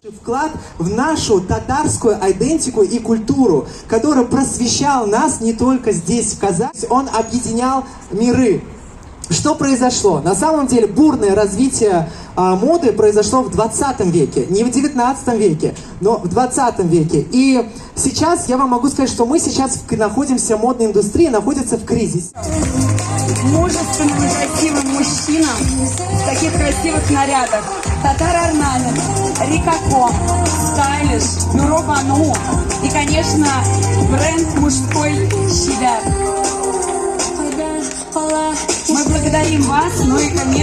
Вклад в нашу татарскую идентику и культуру, который просвещал нас не только здесь, в Казани, он объединял миры. Что произошло? На самом деле бурное развитие моды произошло в 20 веке, не в 19 веке, но в 20 веке. И сейчас я вам могу сказать, что мы сейчас находимся, модная индустрия находится в кризисе. Мужественным и красивым мужчинам в таких красивых нарядах. Татар-орнамент, рикако, стайлиш, бюро Бану и, конечно, бренд мужской Щедрик. Мы благодарим вас, ну и, конечно,